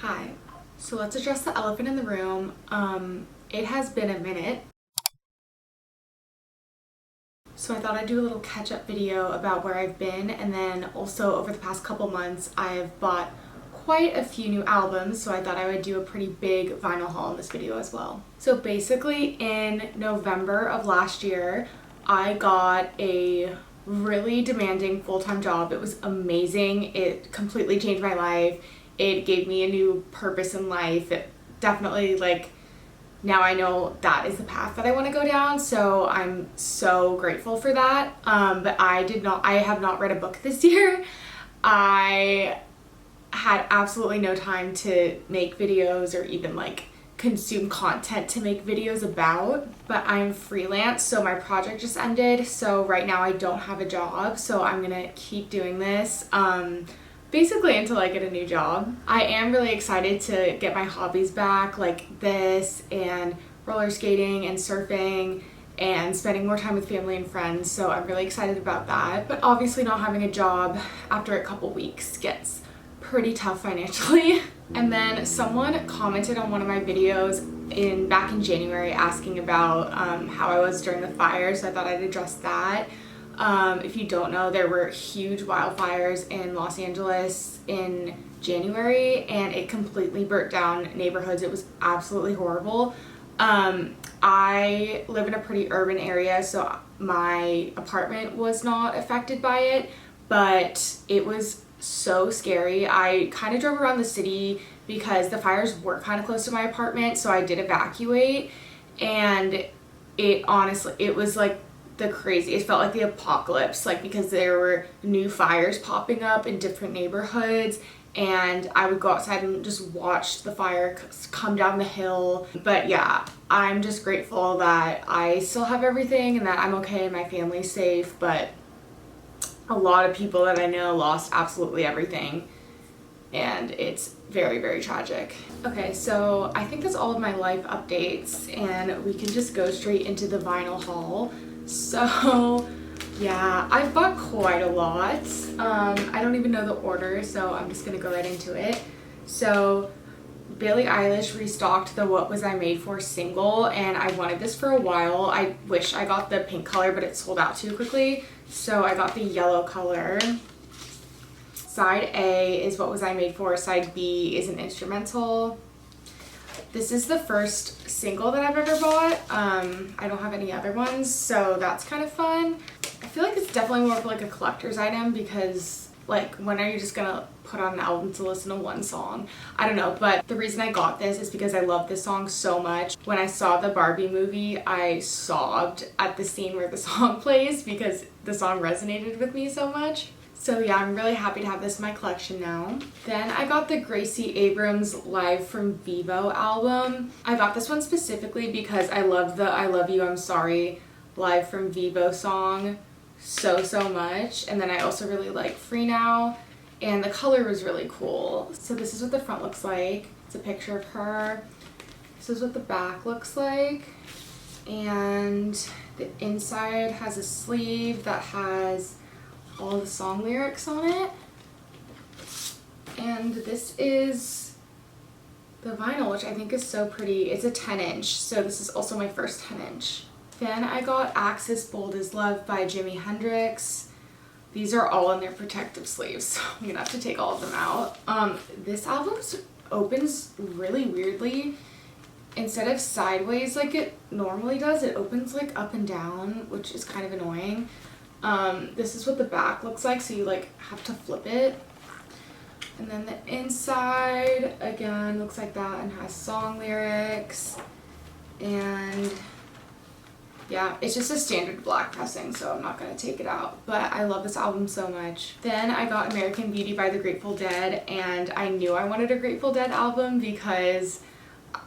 Hi. So let's address the elephant in the room. It has been a minute. So I thought I'd do a little catch-up video about where I've been, and then also over the past couple months I've bought quite a few new albums, so I thought I would do a pretty big vinyl haul in this video as well. So basically in November of last year, I got a really demanding full-time job. It was amazing. It completely changed my life. It gave me a new purpose in life. It definitely, now I know that is the path that I want to go down, so I'm so grateful for that. But I have not read a book this year. I had absolutely no time to make videos or even consume content to make videos about, but I'm freelance, so my project just ended, so right now I don't have a job, so I'm gonna keep doing this basically until I get a new job. I am really excited to get my hobbies back, like this and roller skating and surfing and spending more time with family and friends, so I'm really excited about that. But obviously not having a job after a couple weeks gets pretty tough financially. And then someone commented on one of my videos back in January asking about how I was during the fire, so I thought I'd address that. If you don't know, there were huge wildfires in Los Angeles in January, and it completely burnt down neighborhoods. It was absolutely horrible. I live in a pretty urban area, so my apartment was not affected by it, but it was so scary. I kind of drove around the city because the fires were kind of close to my apartment, so I did evacuate, and it was like the craziest. It felt like the apocalypse, because there were new fires popping up in different neighborhoods, and I would go outside and just watch the fire come down the hill. But yeah, I'm just grateful that I still have everything and that I'm okay and my family's safe, but a lot of people that I know lost absolutely everything, and it's very, very tragic. Okay, so I think that's all of my life updates, and we can just go straight into the vinyl haul. So yeah, I've bought quite a lot. I don't even know the order, so I'm just gonna go right into it. So Billie Eilish restocked the What Was I Made For single, and I wanted this for a while. I wish I got the pink color, but it sold out too quickly, so I got the yellow color. Side A is What Was I Made For, side B is an instrumental. This is the first single that I've ever bought. I don't have any other ones, so that's kind of fun. I feel like it's definitely more of a collector's item, because when are you just gonna put on an album to listen to one song? I don't know, but the reason I got this is because I love this song so much. When I saw the Barbie movie, I sobbed at the scene where the song plays because the song resonated with me so much. So yeah, I'm really happy to have this in my collection now. Then I got the Gracie Abrams Live from Vivo album. I got this one specifically because I love the I Love You, I'm Sorry Live from Vivo song so much. And then I also really like Free Now, and the color was really cool. So this is what the front looks like. It's a picture of her. This is what the back looks like. And the inside has a sleeve that has all the song lyrics on it. And this is the vinyl, which I think is so pretty. It's a 10-inch, so this is also my first 10-inch. Then I got Axis Bold as Love by Jimi Hendrix. These are all in their protective sleeves, so I'm gonna have to take all of them out. This album opens really weirdly. Instead of sideways like it normally does, it opens up and down, which is kind of annoying. This is what the back looks like, so you have to flip it. And then the inside again looks like that and has song lyrics. And yeah, it's just a standard black pressing, so I'm not gonna take it out, but I love this album so much. Then I got American Beauty by the Grateful Dead, and I knew I wanted a Grateful Dead album because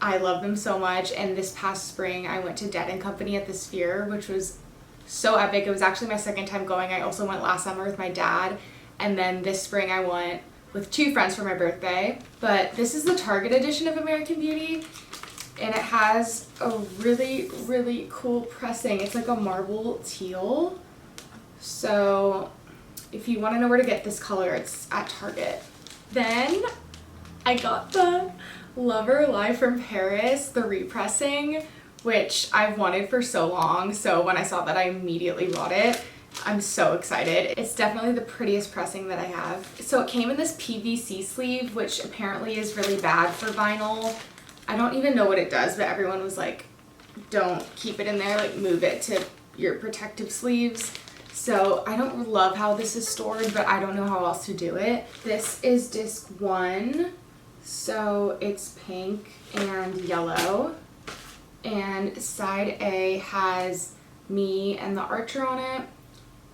I love them so much. And this past spring I went to Dead & Company at the Sphere, which was so epic. It was actually my second time going. I also went last summer with my dad, and then this spring I went with 2 friends for my birthday. But this is the Target edition of American Beauty, and it has a really, really cool pressing. It's like a marble teal. So if you want to know where to get this color, it's at Target. Then I got the Lover Live from Paris, the repressing, which I've wanted for so long. So when I saw that, I immediately bought it. I'm so excited. It's definitely the prettiest pressing that I have. So it came in this PVC sleeve, which apparently is really bad for vinyl. I don't even know what it does, but everyone was like, don't keep it in there, like move it to your protective sleeves. So I don't love how this is stored, but I don't know how else to do it. This is disc 1. So it's pink and yellow. And side A has me and the Archer on it.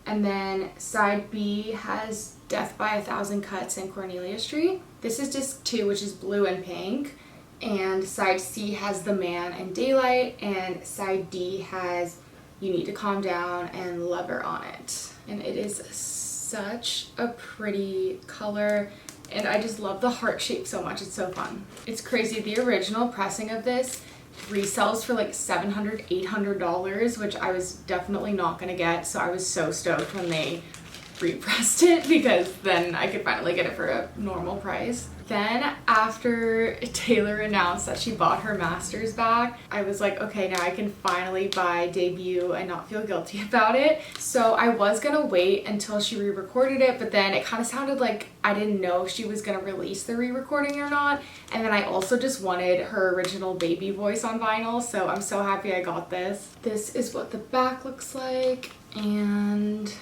And then side B has Death by a Thousand Cuts and Cornelia Street. This is disc 2, which is blue and pink. And side C has The Man and Daylight. And side D has You Need to Calm Down and Lover on it. And it is such a pretty color. And I just love the heart shape so much. It's so fun. It's crazy. The original pressing of this resells for like $700, $800, which I was definitely not gonna get. So I was so stoked when they repressed it because then I could finally get it for a normal price. Then after Taylor announced that she bought her master's back, I was like, okay, now I can finally buy Debut and not feel guilty about it. So I was gonna wait until she re-recorded it, but then it kind of sounded like I didn't know if she was gonna release the re-recording or not. And then I also just wanted her original baby voice on vinyl, so I'm so happy I got this. This is what the back looks like, and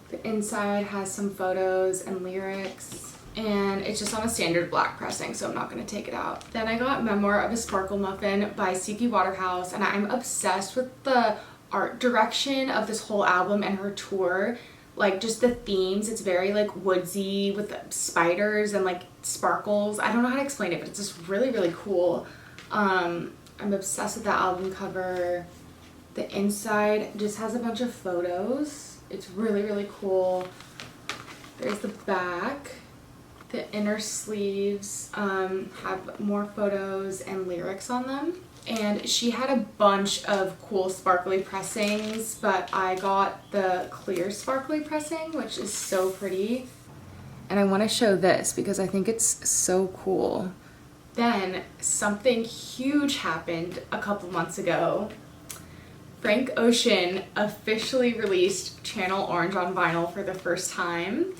the inside has some photos and lyrics. And it's just on a standard black pressing, so I'm not going to take it out. Then I got Memoir of a Sparkle Muffin by C.P. Waterhouse, and I'm obsessed with the art direction of this whole album and her tour. Like, just the themes, it's very like woodsy with spiders and like sparkles. I don't know how to explain it, but it's just really, really cool. I'm obsessed with the album cover. The inside just has a bunch of photos. It's really, really cool. There's the back. The inner sleeves have more photos and lyrics on them. And she had a bunch of cool sparkly pressings, but I got the clear sparkly pressing, which is so pretty. And I want to show this because I think it's so cool. Then something huge happened a couple months ago. Frank Ocean officially released Channel Orange on vinyl for the first time.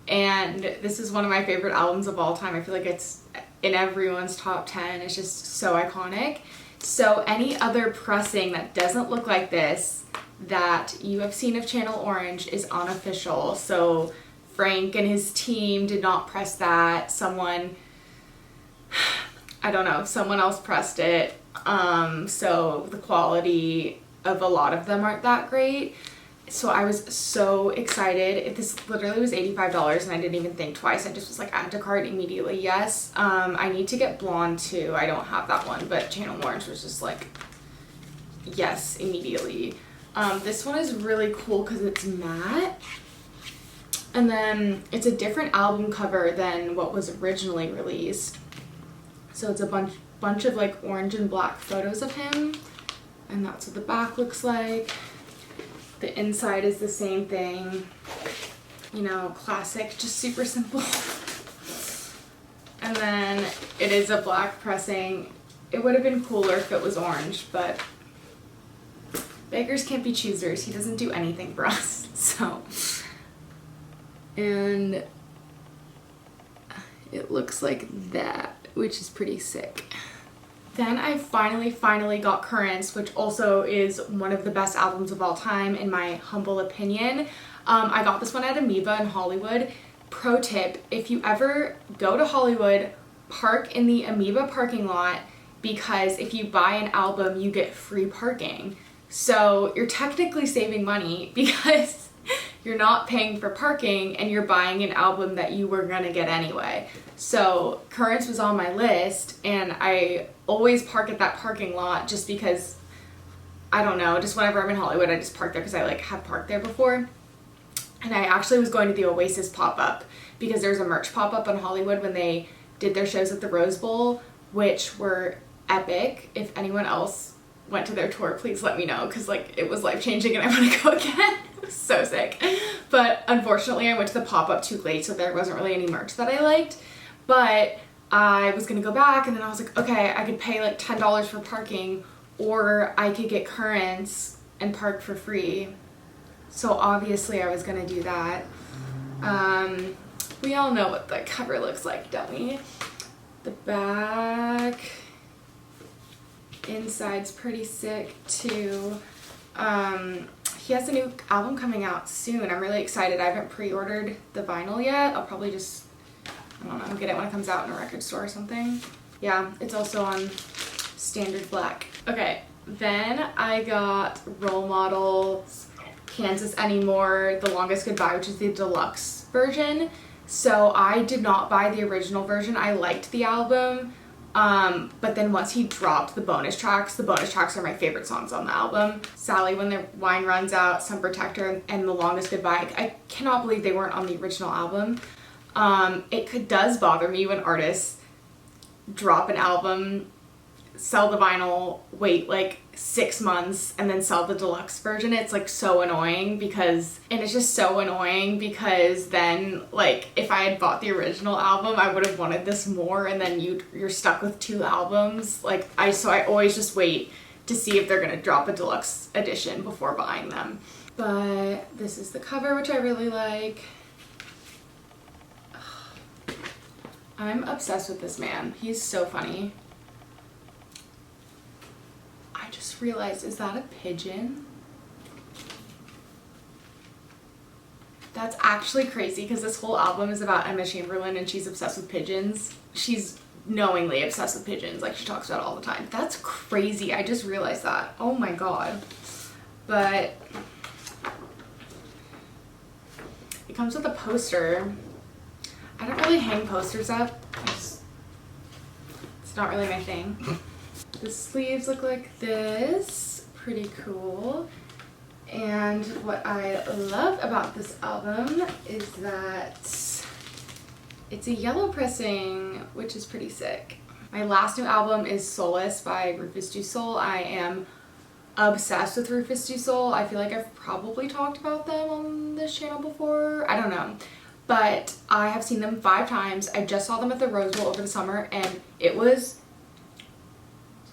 And this is one of my favorite albums of all time. I feel like it's in everyone's top 10. It's just so iconic. So any other pressing that doesn't look like this that you have seen of Channel Orange is unofficial. So Frank and his team did not press that. Someone, I don't know, someone else pressed it. So the quality of a lot of them aren't that great. So I was so excited. This literally was $85 and I didn't even think twice. I just was like, add to cart immediately. Yes. I need to get Blonde too. I don't have that one, but Channel Orange was just like, yes, immediately. This one is really cool because it's matte. And then it's a different album cover than what was originally released. So it's a bunch of like orange and black photos of him. And that's what the back looks like. The inside is the same thing, you know, classic, just super simple. And then it is a black pressing. It would have been cooler if it was orange, but beggars can't be choosers. He doesn't do anything for us, so. And it looks like that, which is pretty sick. Then I finally got Currents, which also is one of the best albums of all time in my humble opinion. I got this one at Amoeba in Hollywood. Pro tip, if you ever go to Hollywood, park in the Amoeba parking lot because if you buy an album, you get free parking. So you're technically saving money because you're not paying for parking and you're buying an album that you were gonna get anyway. So Currents was on my list and I always park at that parking lot just because, I don't know, just whenever I'm in Hollywood I just park there because I like have parked there before. And I actually was going to the Oasis pop-up because there's a merch pop-up in Hollywood when they did their shows at the Rose Bowl, which were epic. If anyone else went to their tour, please let me know because like it was life-changing and I want to go again. It was so sick. But unfortunately I went to the pop-up too late, so there wasn't really any merch that I liked. but I was gonna go back, and then I was like, okay, I could pay like $10 for parking, or I could get Currents and park for free. So obviously I was gonna do that. We all know what the cover looks like, don't we? The back, inside's pretty sick too. He has a new album coming out soon. I'm really excited. I haven't pre-ordered the vinyl yet. I'll probably just, I don't know, get it when it comes out in a record store or something. Yeah, it's also on standard black. Okay, then I got Role Models Kansas Anymore, The Longest Goodbye, which is the deluxe version. So I did not buy the original version. I liked the album. But then once he dropped the bonus tracks are my favorite songs on the album. Sally, When the Wine Runs Out, Sun Protector, and The Longest Goodbye. I cannot believe they weren't on the original album. It does bother me when artists drop an album, sell the vinyl, wait like 6 months, and then sell the deluxe version. It's like so annoying because then like if I had bought the original album, I would have wanted this more, and then you're stuck with 2 albums. Like I always just wait to see if they're gonna drop a deluxe edition before buying them. But this is the cover, which I really like. I'm obsessed with this man. He's so funny. I just realized, is that a pigeon? That's actually crazy because this whole album is about Emma Chamberlain and she's obsessed with pigeons. She's knowingly obsessed with pigeons, like she talks about it all the time. That's crazy. I just realized that. Oh my god. But it comes with a poster. I don't really hang posters up. It's not really my thing. The sleeves look like this. Pretty cool. And what I love about this album is that it's a yellow pressing, which is pretty sick. My last new album is Solace by Rufus Du Sol. I am obsessed with Rufus Du Sol. I feel like I've probably talked about them on this channel before. I don't know. But I have seen them 5 times. I just saw them at the Rose Bowl over the summer, and it was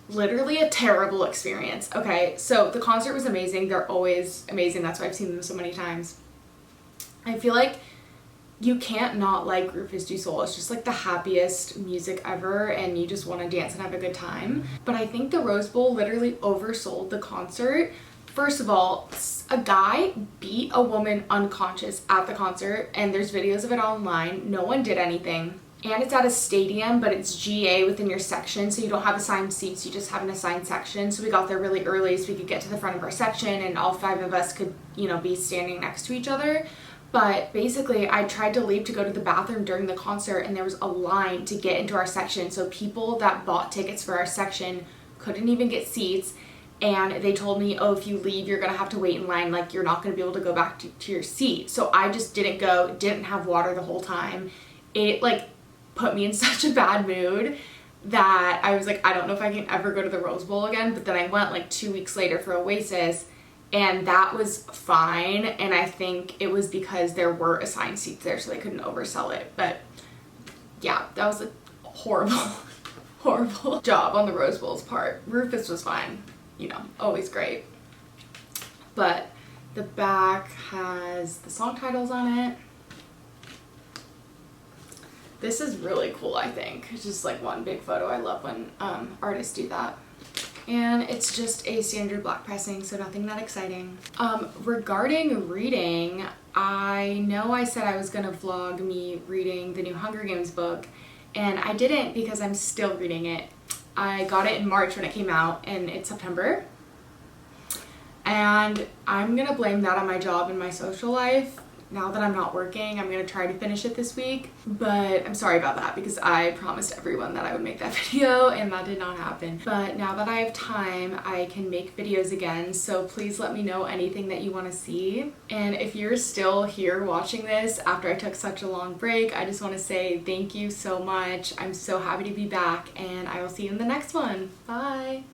literally a terrible experience. Okay, so the concert was amazing. They're always amazing. That's why I've seen them so many times. I feel like you can't not like Rufus Du Sol. It's just like the happiest music ever, and you just want to dance and have a good time. But I think the Rose Bowl literally oversold the concert. First of all, a guy beat a woman unconscious at the concert, and there's videos of it online. No one did anything. And it's at a stadium, but it's GA within your section, so you don't have assigned seats, you just have an assigned section. So we got there really early so we could get to the front of our section, and all 5 of us could, you know, be standing next to each other. But basically, I tried to leave to go to the bathroom during the concert, and there was a line to get into our section. So people that bought tickets for our section couldn't even get seats. And they told me, oh, if you leave, you're gonna have to wait in line, like you're not gonna be able to go back to your seat. So I just didn't go, didn't have water the whole time. It like put me in such a bad mood that I was like, I don't know if I can ever go to the Rose Bowl again. But then I went like 2 weeks later for Oasis, and that was fine. And I think it was because there were assigned seats there, so they couldn't oversell it. But yeah, that was a horrible job on the Rose Bowl's part. Rufus was fine. You know, always great. But the back has the song titles on it. This is really cool, I think. It's just like one big photo. I love when artists do that. And it's just a standard black pressing, so nothing that exciting. Regarding reading, I know I said I was gonna vlog me reading the new Hunger Games book, and I didn't because I'm still reading it. I got it in March when it came out, and it's September. And I'm gonna blame that on my job and my social life. Now that I'm not working, I'm gonna try to finish it this week. But I'm sorry about that because I promised everyone that I would make that video, and that did not happen. But now that I have time, I can make videos again. So please let me know anything that you wanna see. And if you're still here watching this after I took such a long break, I just wanna say thank you so much. I'm so happy to be back, and I will see you in the next one. Bye.